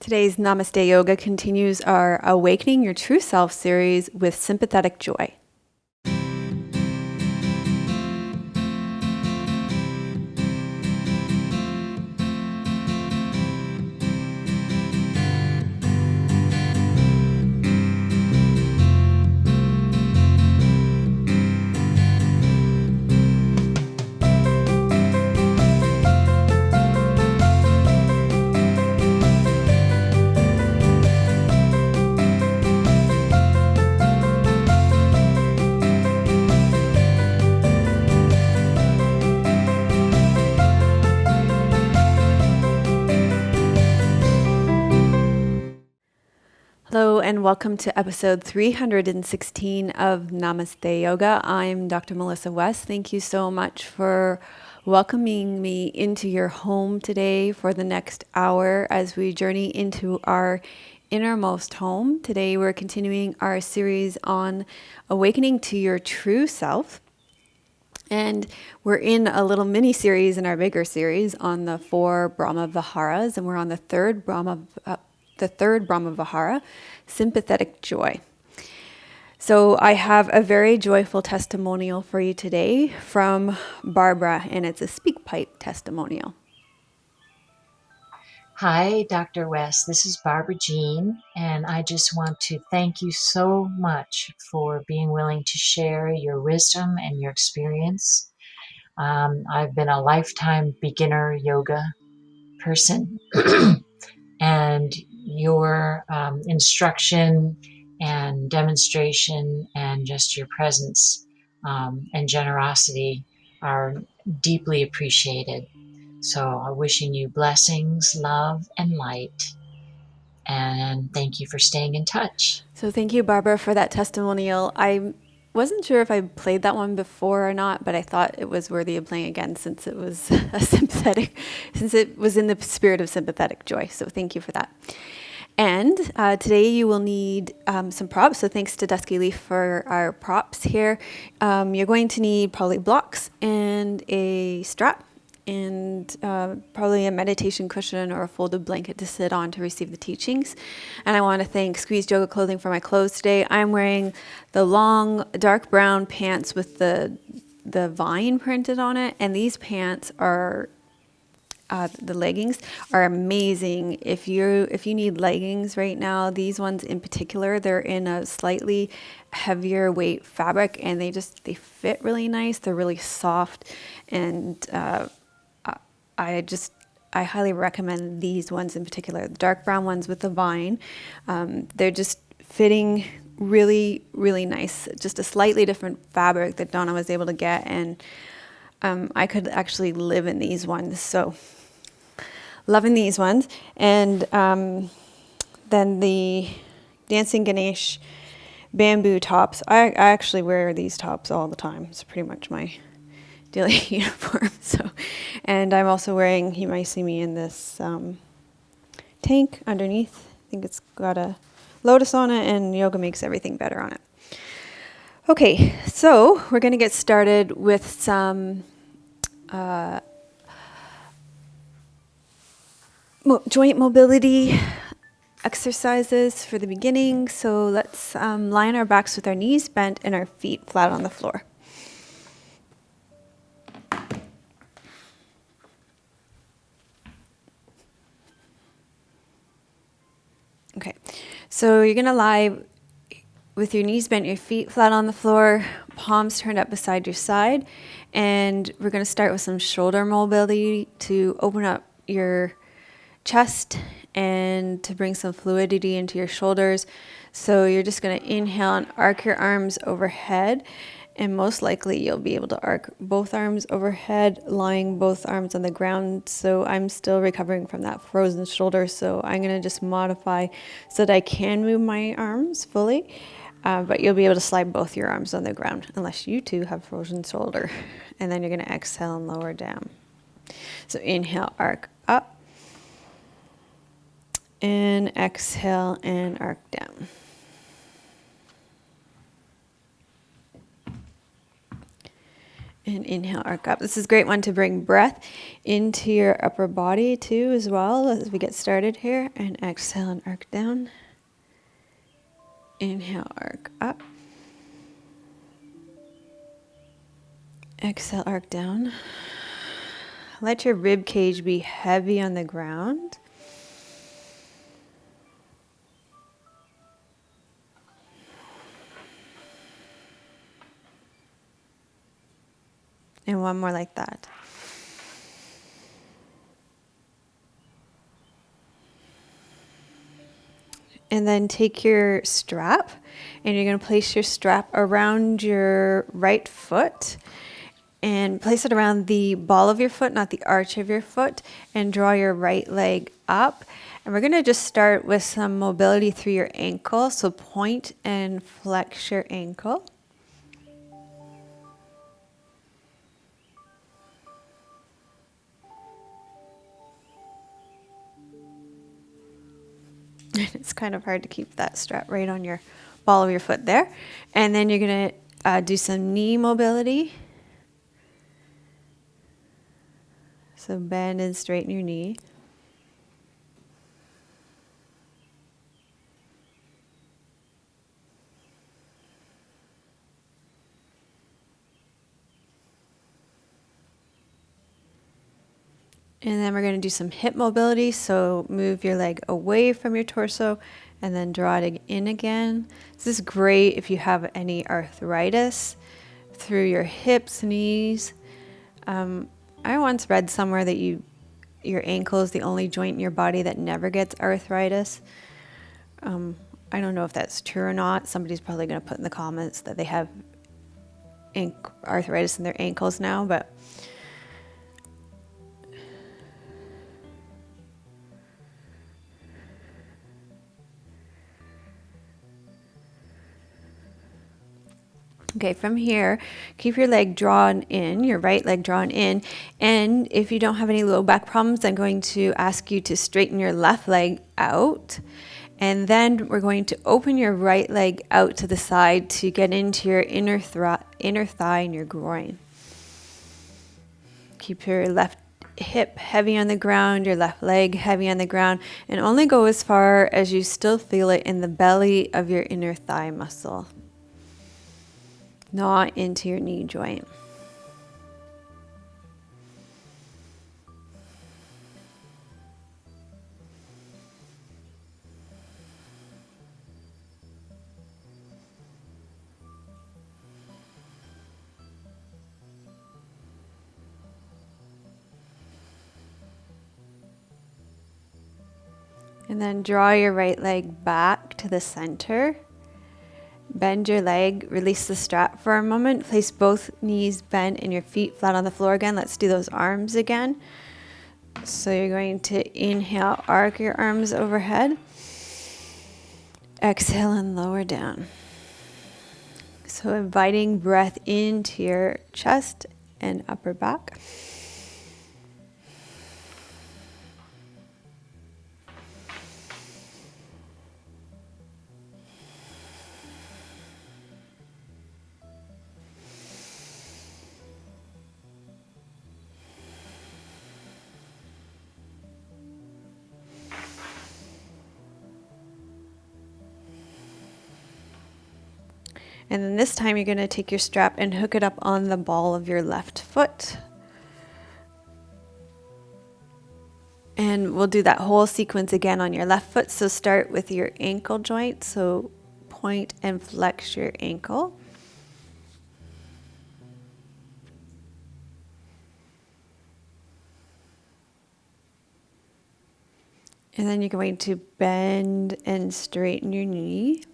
Today's Namaste Yoga continues our Awakening Your True Self series with sympathetic joy. Hello and welcome to episode 316 of Namaste Yoga. I'm Dr. Melissa West. Thank you so much for welcoming me into your home today for the next hour as we journey into our innermost home. Today we're continuing our series on awakening to your true self. And we're in a little mini series in our bigger series on the 4 Brahma Viharas, and we're on the third Brahma Vihara, sympathetic joy. So I have a very joyful testimonial for you today from Barbara, and it's a speak pipe testimonial. Hi, Dr. West. This is Barbara Jean, and I just want to thank you so much for being willing to share your wisdom and your experience. I've been a lifetime beginner yoga person, and your instruction and demonstration and just your presence and generosity are deeply appreciated. So I'm wishing you blessings, love, and light. And thank you for staying in touch. So thank you, Barbara, for that testimonial. I wasn't sure if I played that one before or not, but I thought it was worthy of playing again since it was since it was in the spirit of sympathetic joy. So thank you for that. And today you will need some props. So thanks to Dusky Leaf for our props here. You're going to need probably blocks and a strap and probably a meditation cushion or a folded blanket to sit on to receive the teachings. And I want to thank Squeezed Yoga Clothing for my clothes today. I'm wearing the long dark brown pants with the vine printed on it. And these pants are the leggings are amazing. If you need leggings right now, these ones in particular, they're in a slightly heavier weight fabric, and they fit really nice. They're really soft, and I highly recommend these ones in particular. The dark brown ones with the vine, they're just fitting really, really nice. Just a slightly different fabric that Donna was able to get, and I could actually live in these ones. So loving these ones. And then the Dancing Ganesh bamboo tops. I actually wear these tops all the time. It's pretty much my daily uniform. And I'm also wearing, you might see me in this tank underneath. I think it's got a lotus on it, and yoga makes everything better on it. Okay, so we're going to get started with some joint mobility exercises for the beginning. So let's lie on our backs with our knees bent and our feet flat on the floor. Okay, so you're going to lie with your knees bent, your feet flat on the floor, palms turned up beside your side, and we're going to start with some shoulder mobility to open up your chest and to bring some fluidity into your shoulders. So you're just going to inhale and arc your arms overhead, and most likely you'll be able to arc both arms overhead, lying both arms on the ground. So I'm still recovering from that frozen shoulder, so I'm going to just modify so that I can move my arms fully, but you'll be able to slide both your arms on the ground unless you too have frozen shoulder. And then you're going to exhale and lower down. So inhale, arc up, and exhale and arc down. And inhale, arc up. This is a great one to bring breath into your upper body too as well as we get started here. And exhale and arc down. Inhale, arc up. Exhale, arc down. Let your rib cage be heavy on the ground. And one more like that. And then take your strap and you're going to place your strap around your right foot and place it around the ball of your foot, not the arch of your foot, and draw your right leg up. And we're going to just start with some mobility through your ankle. So point and flex your ankle. It's kind of hard to keep that strap right on your ball of your foot there. And then you're going to do some knee mobility. So bend and straighten your knee. And then we're going to do some hip mobility. So move your leg away from your torso and then draw it in again. This is great if you have any arthritis through your hips, knees. I once read somewhere that your ankle is the only joint in your body that never gets arthritis. I don't know if that's true or not. Somebody's probably going to put in the comments that they have arthritis in their ankles now, but okay, from here, keep your leg drawn in, your right leg drawn in. And if you don't have any low back problems, I'm going to ask you to straighten your left leg out. And then we're going to open your right leg out to the side to get into your inner thigh and your groin. Keep your left hip heavy on the ground, your left leg heavy on the ground, and only go as far as you still feel it in the belly of your inner thigh muscle, not into your knee joint. And then draw your right leg back to the center. Bend your leg, release the strap for a moment. Place both knees bent and your feet flat on the floor again. Let's do those arms again. So you're going to inhale, arc your arms overhead. Exhale and lower down. So inviting breath into your chest and upper back. And then this time you're going to take your strap and hook it up on the ball of your left foot. And we'll do that whole sequence again on your left foot. So start with your ankle joint. So point and flex your ankle. And then you're going to bend and straighten your knee.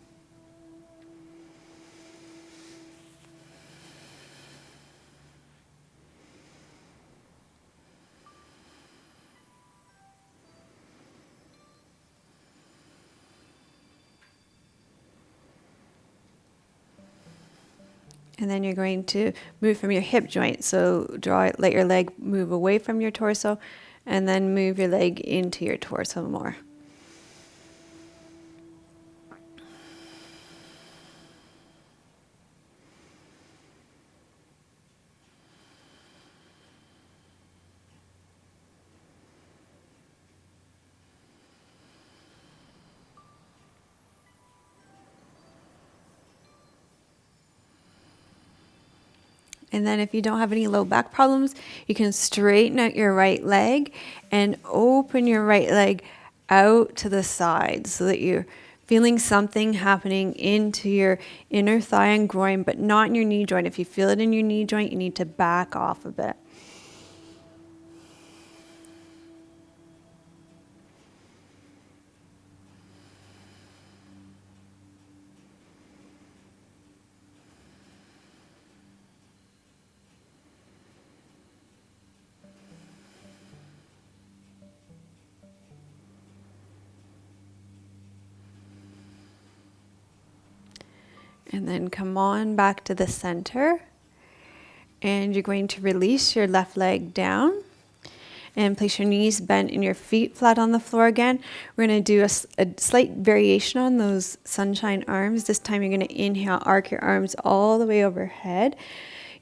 And then you're going to move from your hip joint. So let your leg move away from your torso and then move your leg into your torso more. And then if you don't have any low back problems, you can straighten out your right leg and open your right leg out to the side so that you're feeling something happening into your inner thigh and groin, but not in your knee joint. If you feel it in your knee joint, you need to back off a bit. And then come on back to the center. And you're going to release your left leg down and place your knees bent and your feet flat on the floor again. We're going to do a slight variation on those sunshine arms. This time you're going to inhale, arc your arms all the way overhead.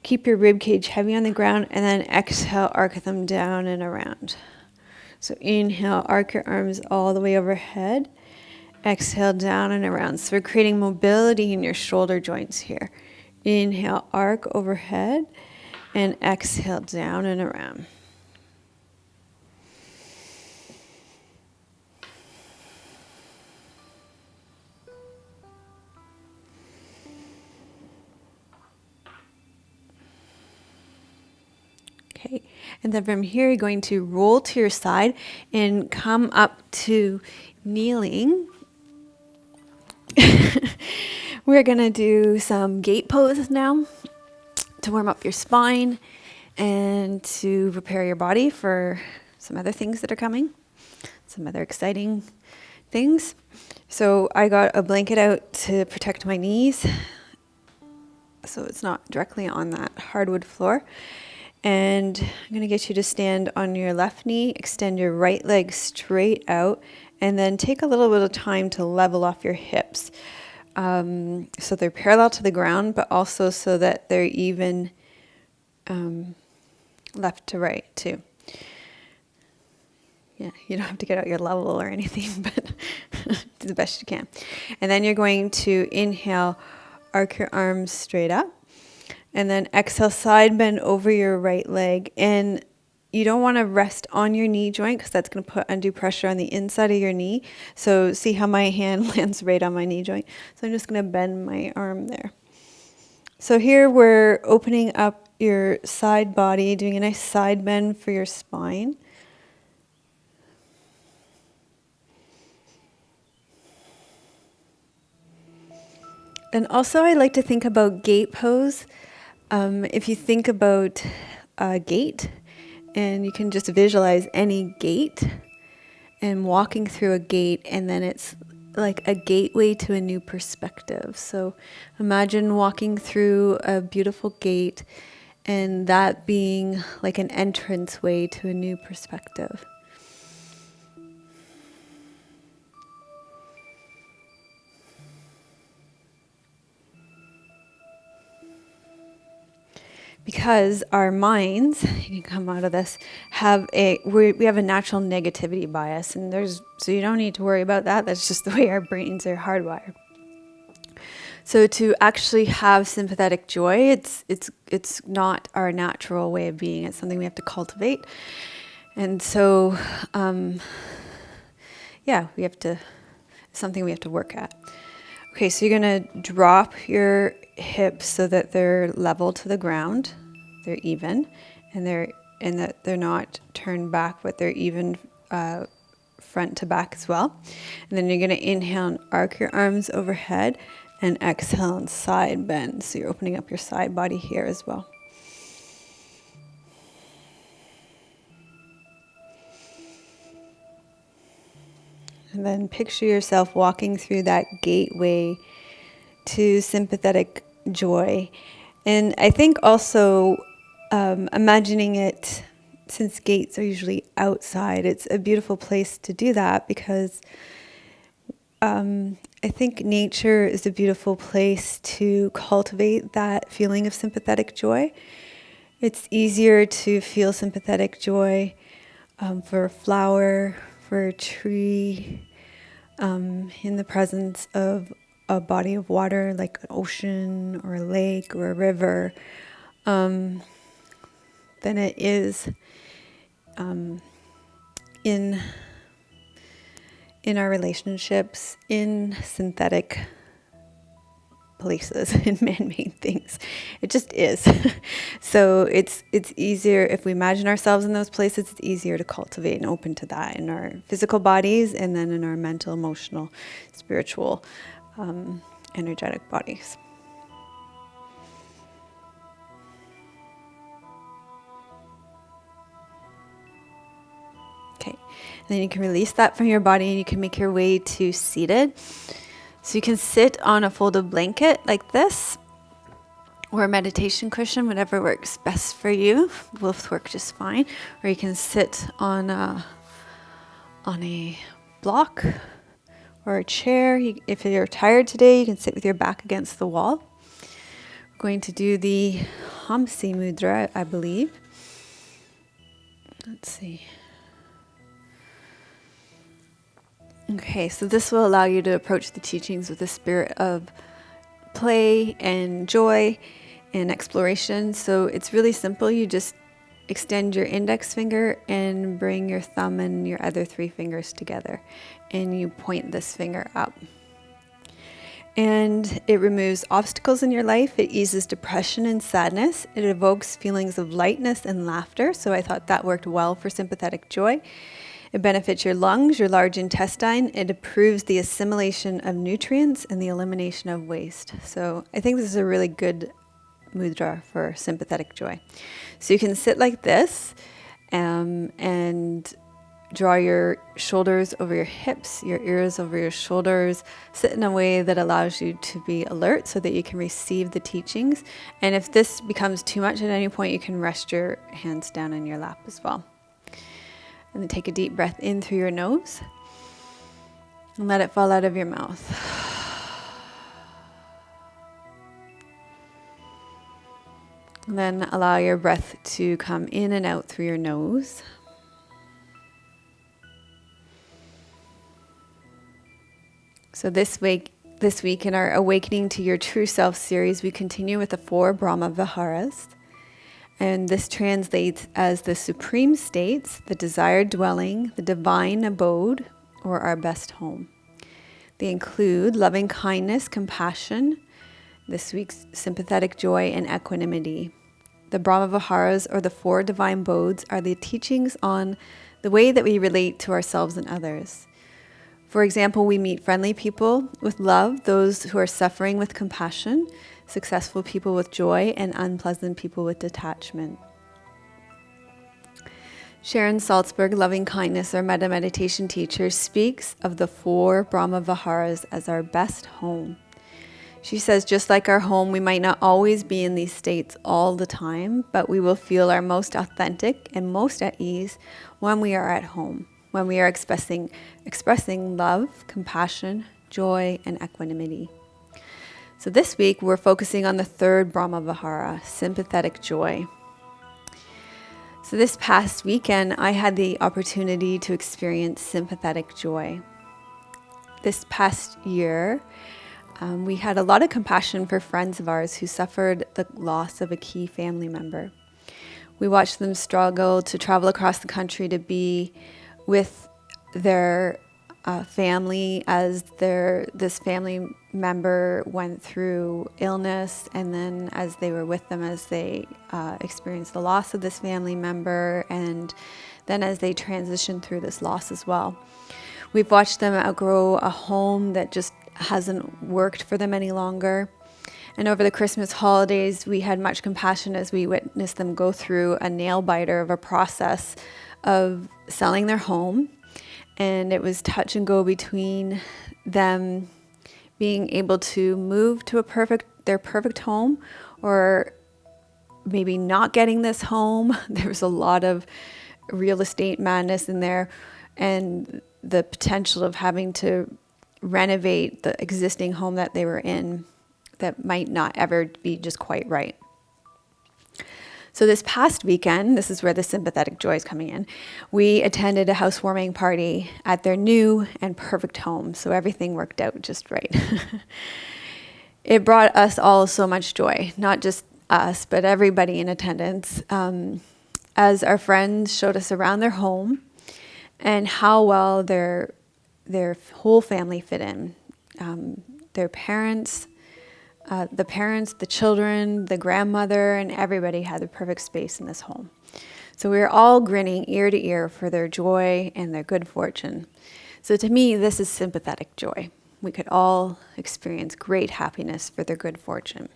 Keep your rib cage heavy on the ground, and then exhale, arc them down and around. So inhale, arc your arms all the way overhead. Exhale, down and around. So we're creating mobility in your shoulder joints here. Inhale, arc overhead, and exhale, down and around. Okay, and then from here, you're going to roll to your side and come up to kneeling. We're going to do some gate poses now to warm up your spine and to prepare your body for some other things that are coming, some other exciting things. So I got a blanket out to protect my knees, so it's not directly on that hardwood floor. And I'm going to get you to stand on your left knee, extend your right leg straight out, and then take a little bit of time to level off your hips. So they're parallel to the ground, but also so that they're even left to right too. Yeah, you don't have to get out your level or anything, but do the best you can. And then you're going to inhale, arc your arms straight up. And then exhale, side bend over your right leg. And you don't want to rest on your knee joint because that's going to put undue pressure on the inside of your knee. So see how my hand lands right on my knee joint. So I'm just going to bend my arm there. So here we're opening up your side body, doing a nice side bend for your spine. And also I like to think about gate pose. If you think about a gate, and you can just visualize any gate and walking through a gate, and then it's like a gateway to a new perspective. So imagine walking through a beautiful gate and that being like an entranceway to a new perspective. Because our minds, you can come out of this, we have a natural negativity bias, and so you don't need to worry about that. That's just the way our brains are hardwired. So to actually have sympathetic joy, it's not our natural way of being. It's something we have to cultivate, and so it's something we have to work at. Okay, so you're going to drop your hips so that they're level to the ground. They're even, and that they're not turned back, but they're even front to back as well. And then you're going to inhale and arc your arms overhead, and exhale and side bend. So you're opening up your side body here as well. And then picture yourself walking through that gateway to sympathetic joy. And I think also imagining it, since gates are usually outside, it's a beautiful place to do that because I think nature is a beautiful place to cultivate that feeling of sympathetic joy. It's easier to feel sympathetic joy for a flower, for a tree, in the presence of a body of water like an ocean or a lake or a river. than it is in our relationships, in synthetic places, in man-made things. It just is. So it's easier if we imagine ourselves in those places. It's easier to cultivate and open to that in our physical bodies, and then in our mental, emotional, spiritual, energetic bodies. Okay, and then you can release that from your body, and you can make your way to seated. So you can sit on a folded blanket like this, or a meditation cushion, whatever works best for you. Both work just fine. Or you can sit on a block or a chair. If you're tired today, you can sit with your back against the wall. We're going to do the Hamsi Mudra, I believe. Let's see. Okay, so this will allow you to approach the teachings with a spirit of play and joy and exploration. So it's really simple. You just extend your index finger and bring your thumb and your other 3 fingers together, and you point this finger up. And it removes obstacles in your life. It eases depression and sadness. It evokes feelings of lightness and laughter. So I thought that worked well for sympathetic joy. It benefits your lungs, your large intestine. It improves the assimilation of nutrients and the elimination of waste. So I think this is a really good mudra for sympathetic joy. So you can sit like this and draw your shoulders over your hips, your ears over your shoulders. Sit in a way that allows you to be alert so that you can receive the teachings. And if this becomes too much at any point, you can rest your hands down in your lap as well. And then take a deep breath in through your nose and let it fall out of your mouth. And then allow your breath to come in and out through your nose. So this week in our Awakening to Your True Self series, we continue with the 4 Brahma Viharas. And this translates as the supreme states, the desired dwelling, the divine abode, or our best home. They include loving kindness, compassion, this week's sympathetic joy, and equanimity. The Brahma Viharas, or the 4 divine abodes, are the teachings on the way that we relate to ourselves and others. For example, we meet friendly people with love, those who are suffering with compassion, successful people with joy, and unpleasant people with detachment. Sharon Salzberg, loving kindness, our metta meditation teacher, speaks of the 4 Brahma Viharas as our best home. She says, just like our home, we might not always be in these states all the time, but we will feel our most authentic and most at ease when we are at home, when we are expressing love, compassion, joy, and equanimity. So this week, we're focusing on the 3rd Brahma Vihara, sympathetic joy. So this past weekend, I had the opportunity to experience sympathetic joy. This past year, we had a lot of compassion for friends of ours who suffered the loss of a key family member. We watched them struggle to travel across the country to be with their family as this family member went through illness, and then as they were with them as they experienced the loss of this family member, and then as they transitioned through this loss as well. We've watched them outgrow a home that just hasn't worked for them any longer. And over the Christmas holidays, we had much compassion as we witnessed them go through a nail biter of a process of selling their home. And it was touch and go between them being able to move to their perfect home, or maybe not getting this home. There was a lot of real estate madness in there, and the potential of having to renovate the existing home that they were in that might not ever be just quite right. So this past weekend, this is where the sympathetic joy is coming in, we attended a housewarming party at their new and perfect home. So everything worked out just right. It brought us all so much joy, not just us, but everybody in attendance, as our friends showed us around their home and how well their whole family fit in. Their parents, the children, the grandmother, and everybody had the perfect space in this home. So we were all grinning ear to ear for their joy and their good fortune. So to me, this is sympathetic joy. We could all experience great happiness for their good fortune.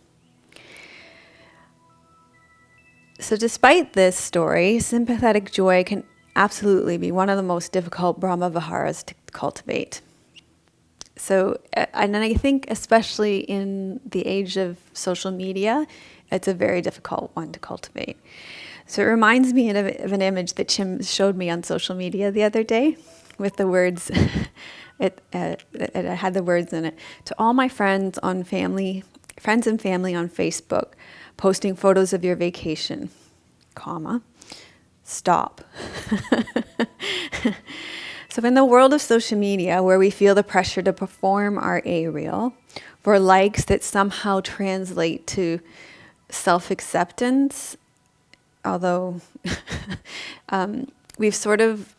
So despite this story, sympathetic joy can absolutely be one of the most difficult Brahma Viharas to cultivate. So, and I think especially in the age of social media, it's a very difficult one to cultivate. So it reminds me of an image that Chim showed me on social media the other day with the words, it had the words in it, to all my friends and family on Facebook, posting photos of your vacation, comma, stop. So in the world of social media, where we feel the pressure to perform our A-reel for likes that somehow translate to self-acceptance, although we've sort of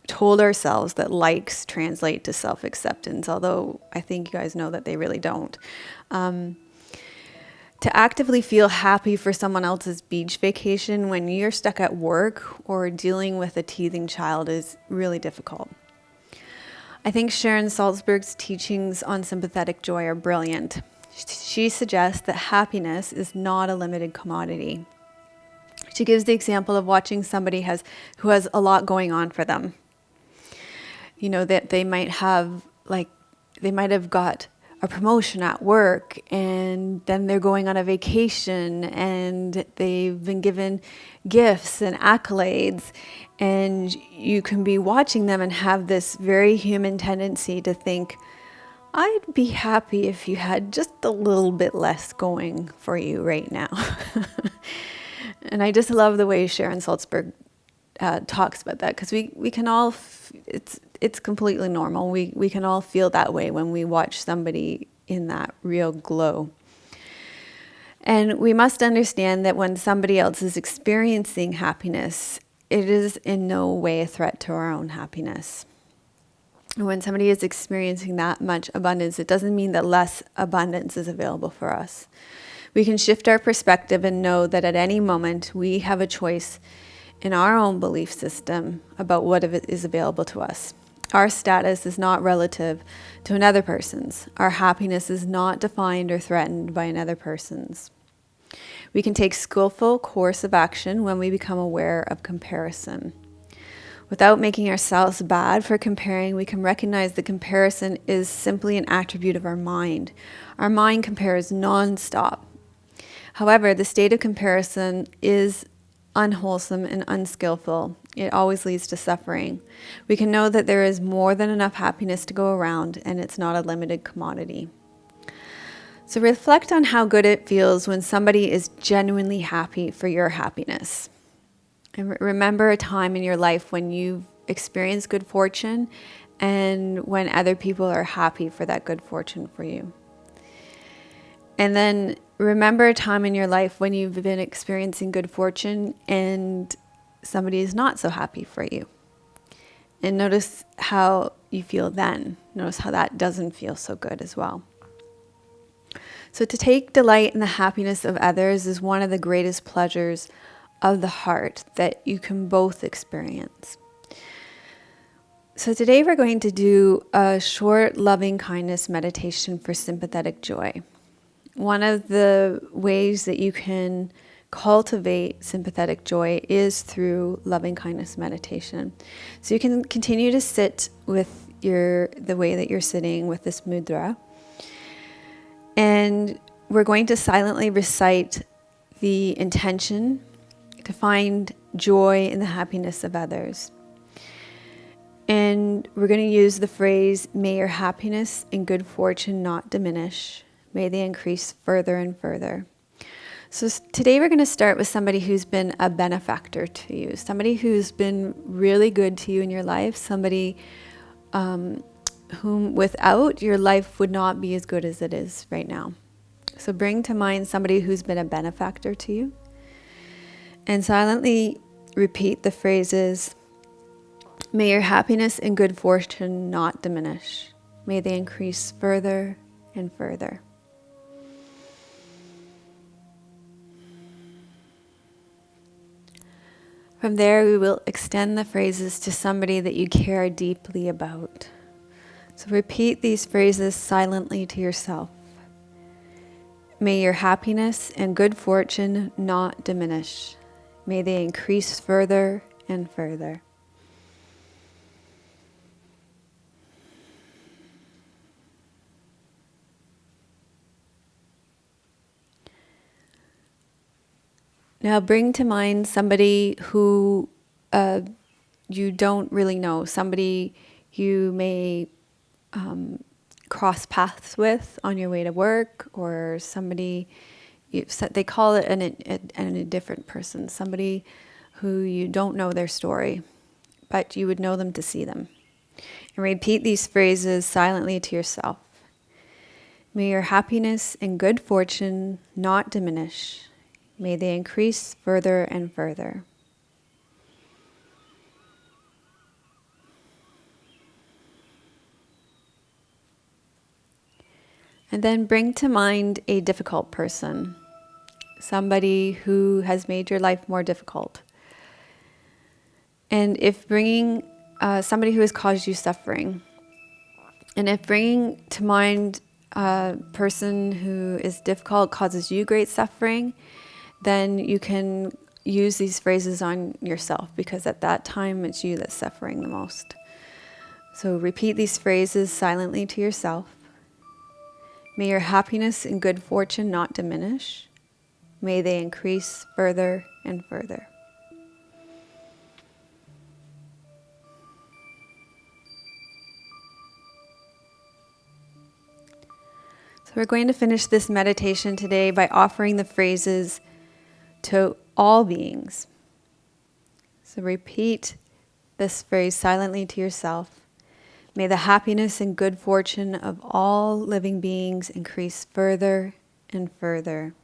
told ourselves that likes translate to self-acceptance, although I think you guys know that they really don't. To actively feel happy for someone else's beach vacation when you're stuck at work or dealing with a teething child is really difficult. I think Sharon Salzberg's teachings on sympathetic joy are brilliant. She suggests that happiness is not a limited commodity. She gives the example of watching somebody who has a lot going on for them. You know, that they might have got a promotion at work, and then they're going on a vacation, and they've been given gifts and accolades, and you can be watching them and have this very human tendency to think, I'd be happy if you had just a little bit less going for you right now. And I just love the way Sharon Salzberg talks about that, because we can all, it's completely normal. We can all feel that way when we watch somebody in that real glow. And we must understand that when somebody else is experiencing happiness, it is in no way a threat to our own happiness. And when somebody is experiencing that much abundance, it doesn't mean that less abundance is available for us. We can shift our perspective and know that at any moment we have a choice in our own belief system about what is available to us. Our status is not relative to another person's. Our happiness is not defined or threatened by another person's. We can take skillful course of action when we become aware of comparison. Without making ourselves bad for comparing, we can recognize that comparison is simply an attribute of our mind. Our mind compares non-stop. However, the state of comparison is unwholesome and unskillful. It always leads to suffering. We can know that there is more than enough happiness to go around, and it's not a limited commodity. So reflect on how good it feels when somebody is genuinely happy for your happiness. And remember a time in your life when you've experienced good fortune and when other people are happy for that good fortune for you. And then remember a time in your life when you've been experiencing good fortune and somebody is not so happy for you. And notice how you feel then. Notice how that doesn't feel so good as well. So to take delight in the happiness of others is one of the greatest pleasures of the heart that you can both experience. So today we're going to do a short loving kindness meditation for sympathetic joy. One of the ways that you can cultivate sympathetic joy is through loving kindness meditation. So you can continue to sit with the way that you're sitting with this mudra. And we're going to silently recite the intention to find joy in the happiness of others. And we're going to use the phrase, may your happiness and good fortune not diminish. May they increase further and further. So today we're going to start with somebody who's been a benefactor to you, somebody who's been really good to you in your life, somebody whom without your life would not be as good as it is right now. So bring to mind somebody who's been a benefactor to you, and silently repeat the phrases, may your happiness and good fortune not diminish. May they increase further and further. From there, we will extend the phrases to somebody that you care deeply about. So repeat these phrases silently to yourself. May your happiness and good fortune not diminish. May they increase further and further. Now bring to mind somebody who you don't really know, somebody you may cross paths with on your way to work, or somebody, they call it a different person, somebody who you don't know their story, but you would know them to see them. And repeat these phrases silently to yourself. May your happiness and good fortune not diminish. May they increase further and further. And then bring to mind a difficult person, somebody who has made your life more difficult. And if bringing somebody who has caused you suffering, and if bringing to mind a person who is difficult causes you great suffering, then you can use these phrases on yourself, because at that time it's you that's suffering the most. So repeat these phrases silently to yourself. May your happiness and good fortune not diminish. May they increase further and further. So we're going to finish this meditation today by offering the phrases to all beings. So repeat this phrase silently to yourself. May the happiness and good fortune of all living beings increase further and further.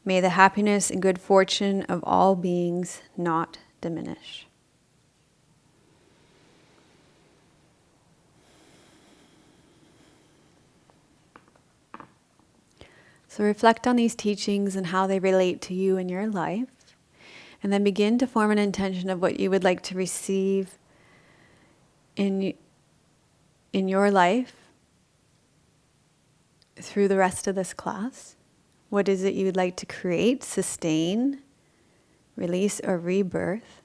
May the happiness and good fortune of all beings not diminish. So reflect on these teachings and how they relate to you in your life, and then begin to form an intention of what you would like to receive in your life through the rest of this class. What is it you would like to create, sustain, release, or rebirth?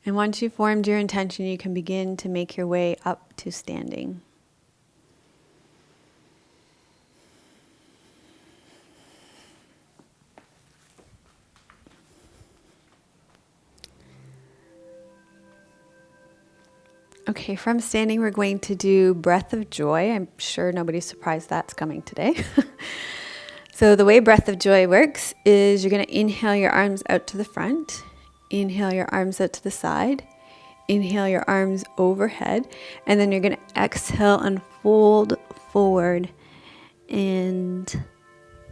And once you've formed your intention, you can begin to make your way up to standing. Okay, from standing, we're going to do breath of joy. I'm sure nobody's surprised that's coming today. So the way breath of joy works is you're going to inhale your arms out to the front, inhale your arms out to the side, inhale your arms overhead, and then you're going to exhale and fold forward, and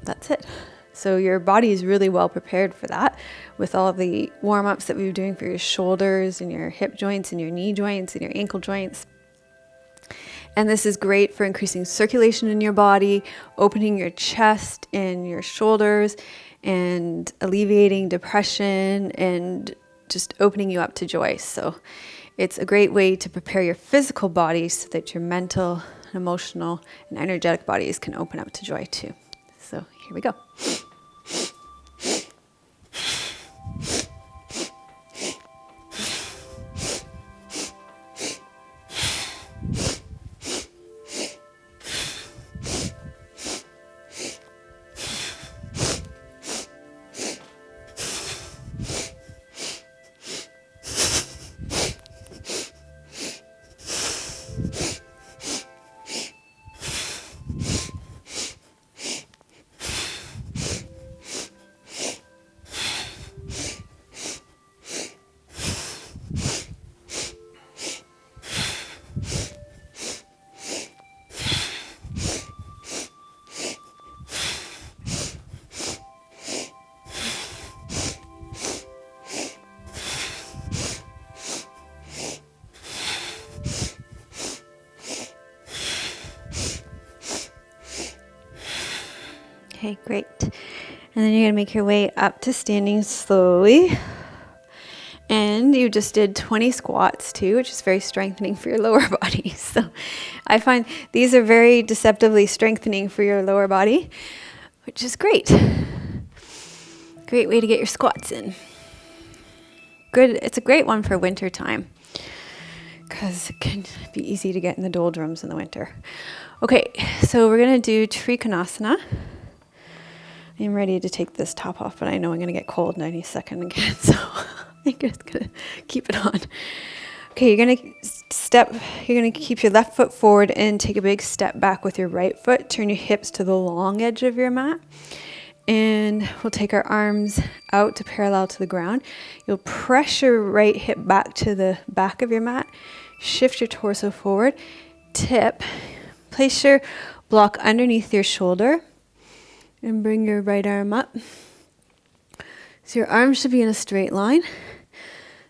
that's it. So your body is really well prepared for that, with all the warm-ups that we were doing for your shoulders and your hip joints and your knee joints and your ankle joints. And this is great for increasing circulation in your body, opening your chest and your shoulders, and alleviating depression and just opening you up to joy. So it's a great way to prepare your physical body so that your mental, emotional, and energetic bodies can open up to joy too. So here we go. Okay, great. And then you're going to make your way up to standing slowly. And you just did 20 squats too, which is very strengthening for your lower body. So I find these are very deceptively strengthening for your lower body, which is great. Great way to get your squats in. Good. It's a great one for winter time because it can be easy to get in the doldrums in the winter. Okay, so we're going to do trikonasana. I'm ready to take this top off, but I know I'm going to get cold in any second again, so I'm just going to keep it on. Okay, you're going to keep your left foot forward and take a big step back with your right foot. Turn your hips to the long edge of your mat. And we'll take our arms out to parallel to the ground. You'll press your right hip back to the back of your mat. Shift your torso forward. Tip. Place your block underneath your shoulder. And bring your right arm up. So your arms should be in a straight line.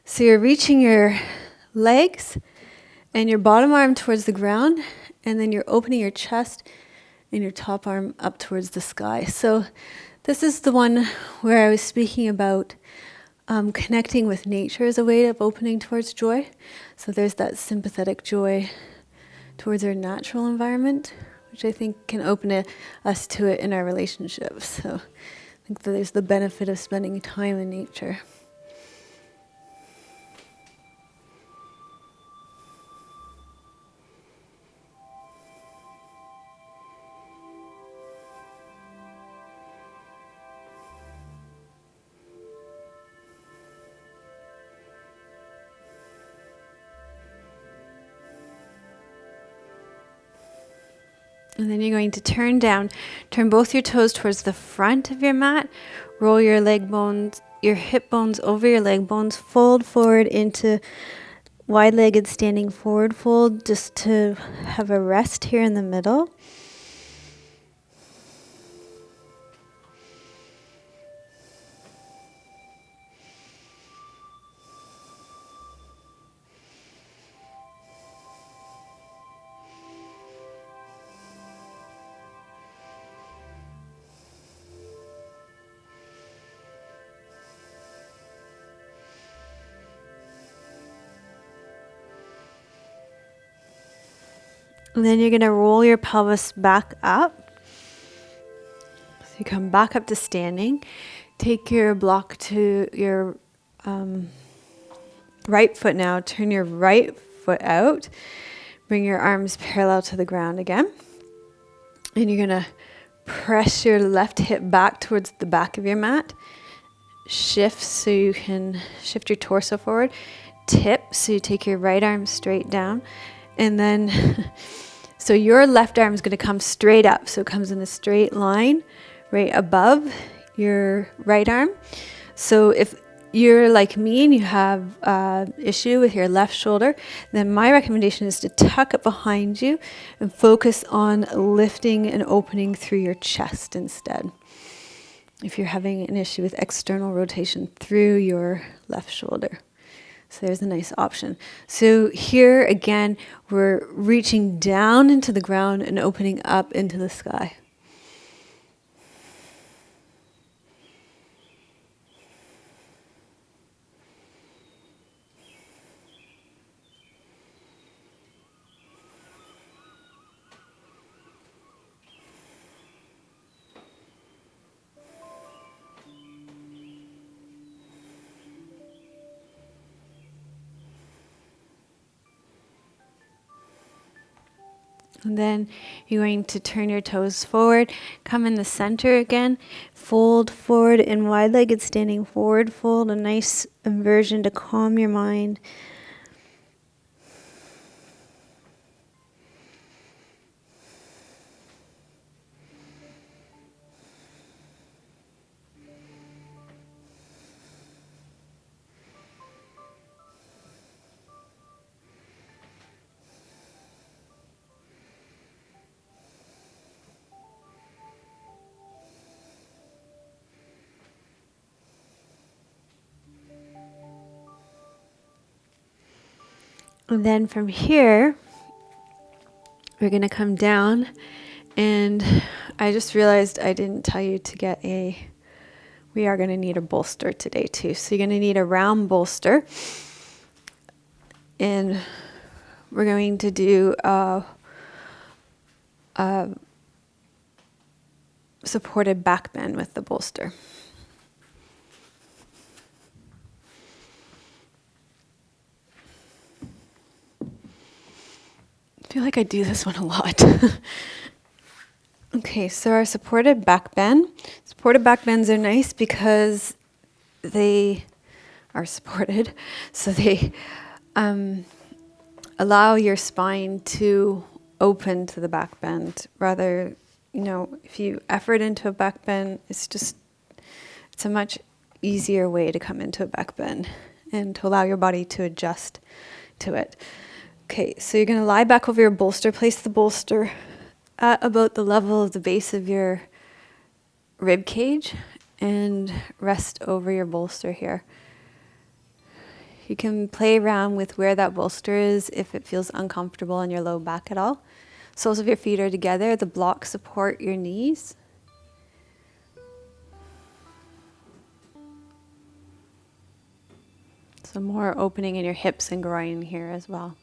So you're reaching your legs and your bottom arm towards the ground. And then you're opening your chest and your top arm up towards the sky. So this is the one where I was speaking about connecting with nature as a way of opening towards joy. So there's that sympathetic joy towards our natural environment, which I think can open us to it in our relationships. So I think that there's the benefit of spending time in nature. And then you're going to turn both your toes towards the front of your mat, roll your your hip bones over your leg bones, fold forward into wide-legged standing forward fold, just to have a rest here in the middle. And then you're going to roll your pelvis back up. So you come back up to standing. Take your block to your right foot now. Turn your right foot out. Bring your arms parallel to the ground again. And you're going to press your left hip back towards the back of your mat. Shift so you can shift your torso forward. Tip so you take your right arm straight down. And then, so your left arm is going to come straight up. So it comes in a straight line right above your right arm. So if you're like me and you have an issue with your left shoulder, then my recommendation is to tuck it behind you and focus on lifting and opening through your chest instead. If you're having an issue with external rotation through your left shoulder. So there's a nice option. So here again, we're reaching down into the ground and opening up into the sky. And then you're going to turn your toes forward, come in the center again, fold forward in wide-legged standing forward fold, a nice inversion to calm your mind. And then from here, we're going to come down And I just realized I didn't tell you to get we are going to need a bolster today too. So you're going to need a round bolster. And we're going to do a supported back bend with the bolster. I feel like I do this one a lot. Okay, so our supported back bend. Supported back bends are nice because they are supported. So they allow your spine to open to the back bend. Rather, if you effort into a back bend, it's a much easier way to come into a back bend and to allow your body to adjust to it. Okay, so you're going to lie back over your bolster. Place the bolster at about the level of the base of your rib cage and rest over your bolster here. You can play around with where that bolster is if it feels uncomfortable on your low back at all. Soles of your feet are together. The blocks support your knees. So more opening in your hips and groin here as well.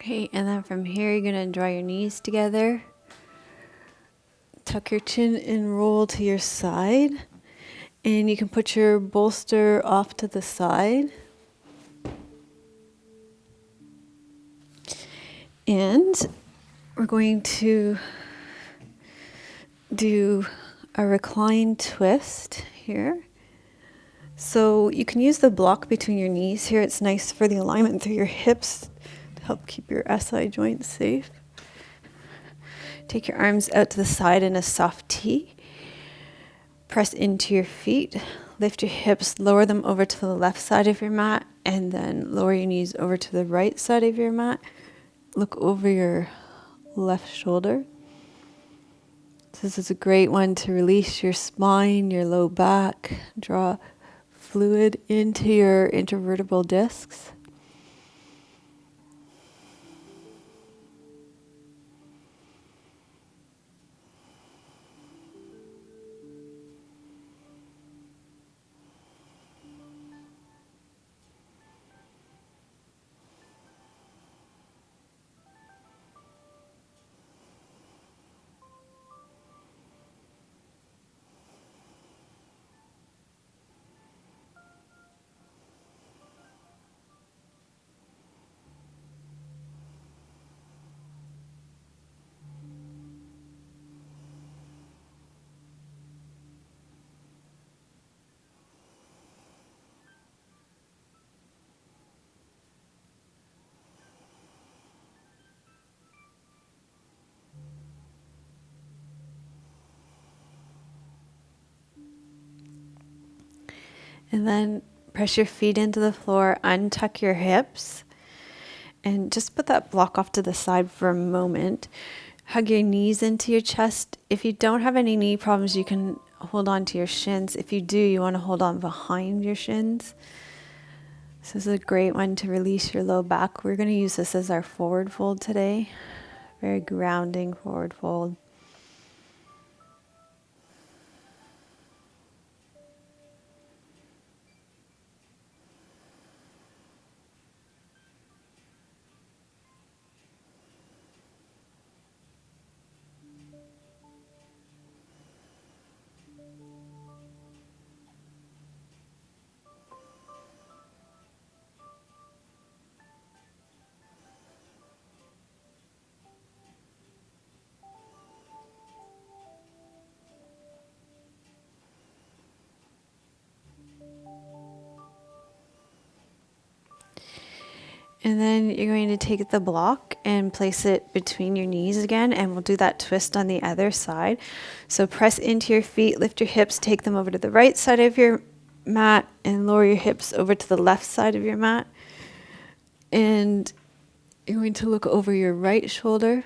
Okay, and then from here, you're going to draw your knees together. Tuck your chin and roll to your side. And you can put your bolster off to the side. And we're going to do a reclined twist here. So you can use the block between your knees here. It's nice for the alignment through your hips to help keep your SI joints safe. Take your arms out to the side in a soft T. Press into your feet. Lift your hips, lower them over to the left side of your mat, and then lower your knees over to the right side of your mat. Look over your left shoulder. This is a great one to release your spine, your low back. Draw fluid into your intervertebral discs. And then press your feet into the floor, untuck your hips, and just put that block off to the side for a moment. Hug your knees into your chest. If you don't have any knee problems, you can hold on to your shins. If you do, you want to hold on behind your shins. So this is a great one to release your low back. We're going to use this as our forward fold today. Very grounding forward fold. And then you're going to take the block and place it between your knees again, and we'll do that twist on the other side. So press into your feet, lift your hips, take them over to the right side of your mat, and lower your hips over to the left side of your mat. And you're going to look over your right shoulder.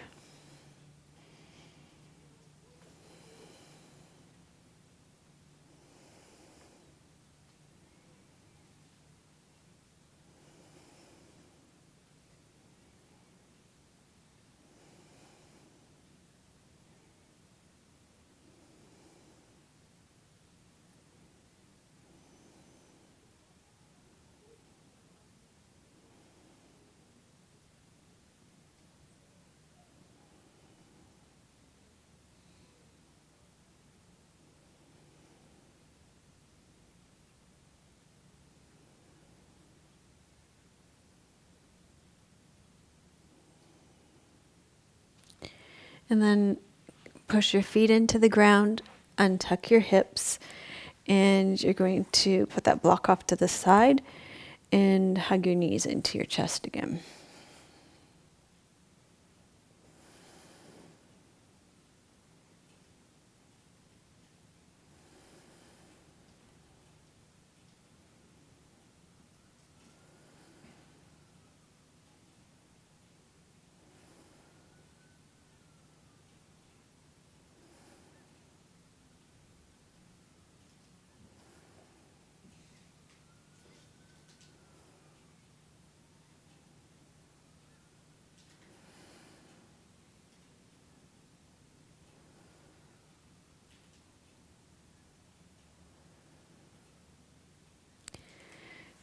And then push your feet into the ground, untuck your hips, and you're going to put that block off to the side and hug your knees into your chest again.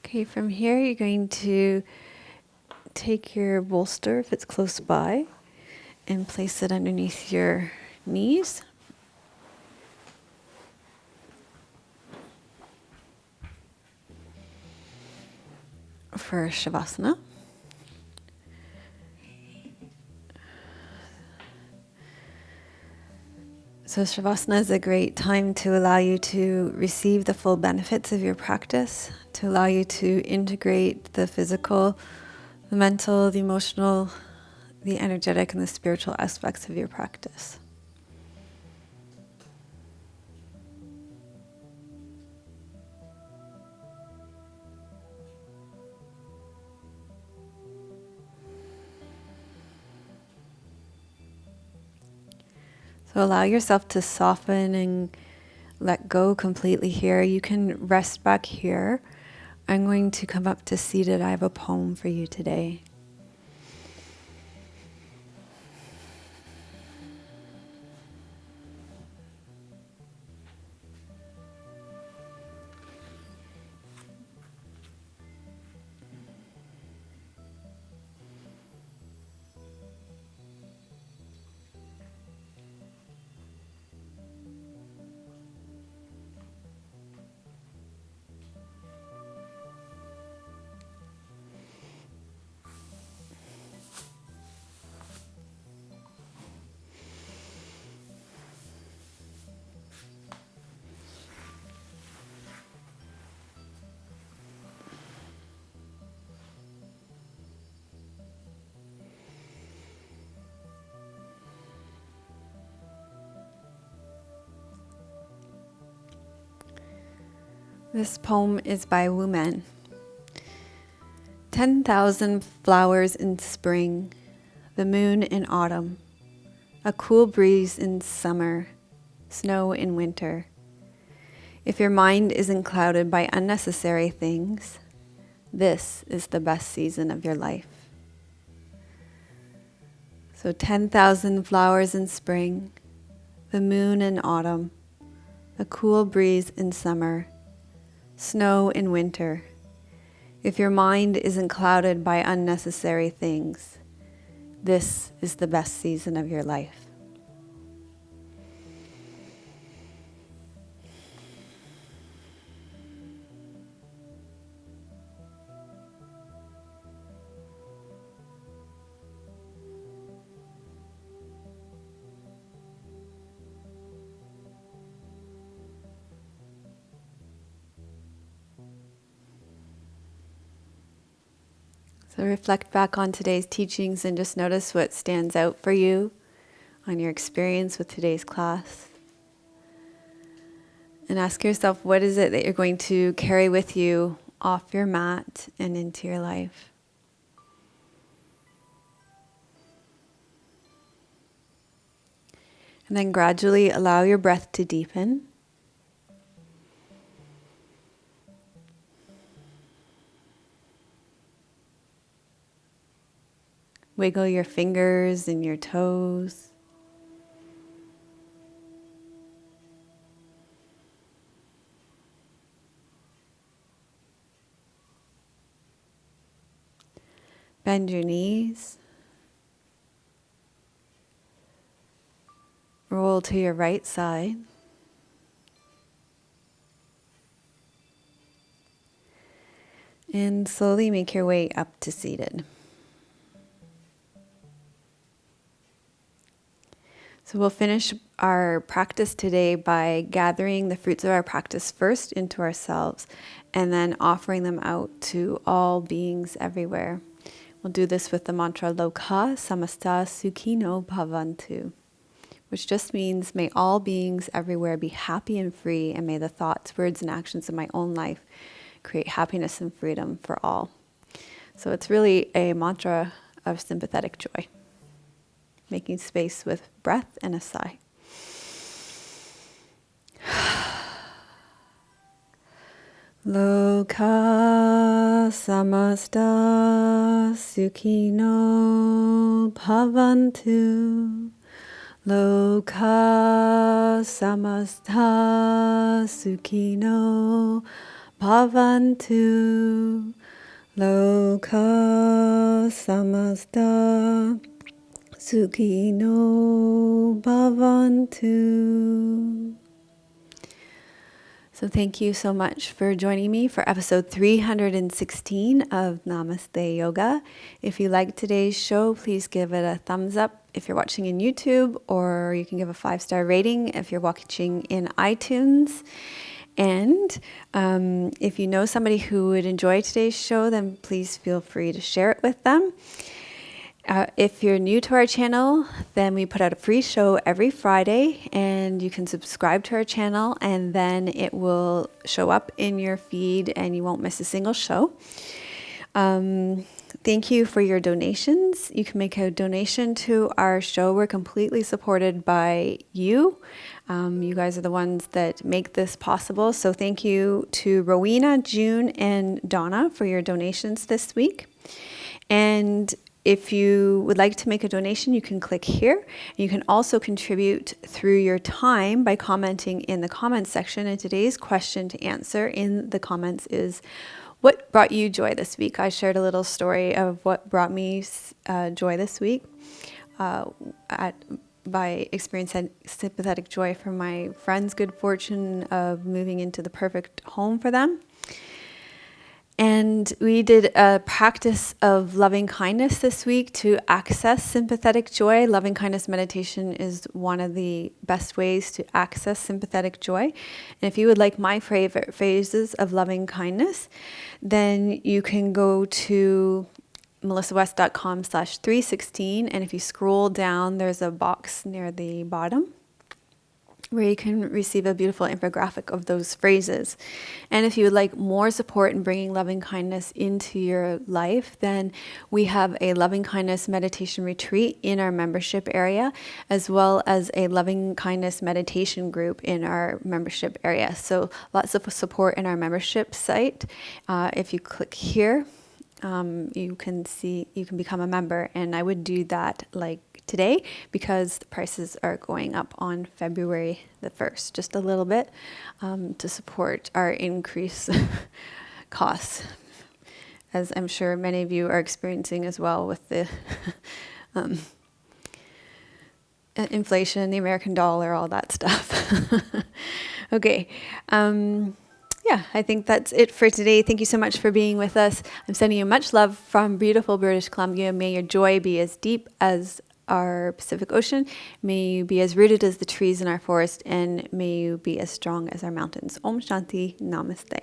Okay, from here you're going to take your bolster, if it's close by, and place it underneath your knees. For Savasana. So Shavasana is a great time to allow you to receive the full benefits of your practice, to allow you to integrate the physical, the mental, the emotional, the energetic, and the spiritual aspects of your practice. So allow yourself to soften and let go completely here. You can rest back here. I'm going to come up to seated. I have a poem for you today. This poem is by Wumen. 10,000 flowers in spring, the moon in autumn, a cool breeze in summer, snow in winter. If your mind isn't clouded by unnecessary things, this is the best season of your life. So 10,000 flowers in spring, the moon in autumn, a cool breeze in summer, snow in winter. If your mind isn't clouded by unnecessary things, this is the best season of your life. So reflect back on today's teachings and just notice what stands out for you on your experience with today's class. And ask yourself, what is it that you're going to carry with you off your mat and into your life? And then gradually allow your breath to deepen. Wiggle your fingers and your toes. Bend your knees. Roll to your right side. And slowly make your way up to seated. So we'll finish our practice today by gathering the fruits of our practice first into ourselves and then offering them out to all beings everywhere. We'll do this with the mantra Loka Samasta Sukhino Bhavantu, which just means may all beings everywhere be happy and free, and may the thoughts, words, and actions of my own life create happiness and freedom for all. So it's really a mantra of sympathetic joy, making space with breath and a sigh. Loka samasta sukhino bhavantu. Loka samasta sukhino bhavantu. Loka samasta Sukhino Bhavantu. So thank you so much for joining me for episode 316 of Namaste Yoga. If you liked today's show, please give it a thumbs up if you're watching in YouTube, or you can give a 5-star rating if you're watching in iTunes. And if you know somebody who would enjoy today's show, then please feel free to share it with them. If you're new to our channel, then we put out a free show every Friday, and you can subscribe to our channel, and then it will show up in your feed and you won't miss a single show. Thank you for your donations. You can make a donation to our show. We're completely supported by you. You guys are the ones that make this possible. So thank you to Rowena, June, and Donna for your donations this week. And if you would like to make a donation, you can click here. You can also contribute through your time by commenting in the comments section. And today's question to answer in the comments is, what brought you joy this week? I shared a little story of what brought me joy this week by experiencing sympathetic joy from my friend's good fortune of moving into the perfect home for them. And we did a practice of loving kindness this week to access sympathetic joy. Loving kindness meditation is one of the best ways to access sympathetic joy. And if you would like my favorite phases of loving kindness, then you can go to melissawest.com/316. And if you scroll down, there's a box near the bottom. where you can receive a beautiful infographic of those phrases. And if you would like more support in bringing loving kindness into your life, then we have a loving kindness meditation retreat in our membership area, as well as a loving kindness meditation group in our membership area. So lots of support in our membership site. If you click here, you can become a member, and I would do that like today because the prices are going up on February the 1st, just a little bit, to support our increased costs, as I'm sure many of you are experiencing as well with the inflation, the American dollar, all that stuff. Okay. Yeah, I think that's it for today. Thank you so much for being with us. I'm sending you much love from beautiful British Columbia. May your joy be as deep as our Pacific Ocean. May you be as rooted as the trees in our forest, and may you be as strong as our mountains. Om Shanti, Namaste.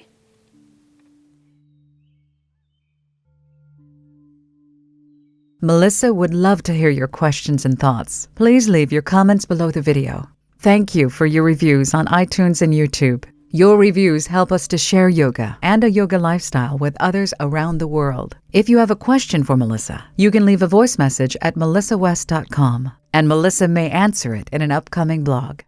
Melissa would love to hear your questions and thoughts. Please leave your comments below the video. Thank you for your reviews on iTunes and YouTube. Your reviews help us to share yoga and a yoga lifestyle with others around the world. If you have a question for Melissa, you can leave a voice message at melissawest.com, and Melissa may answer it in an upcoming blog.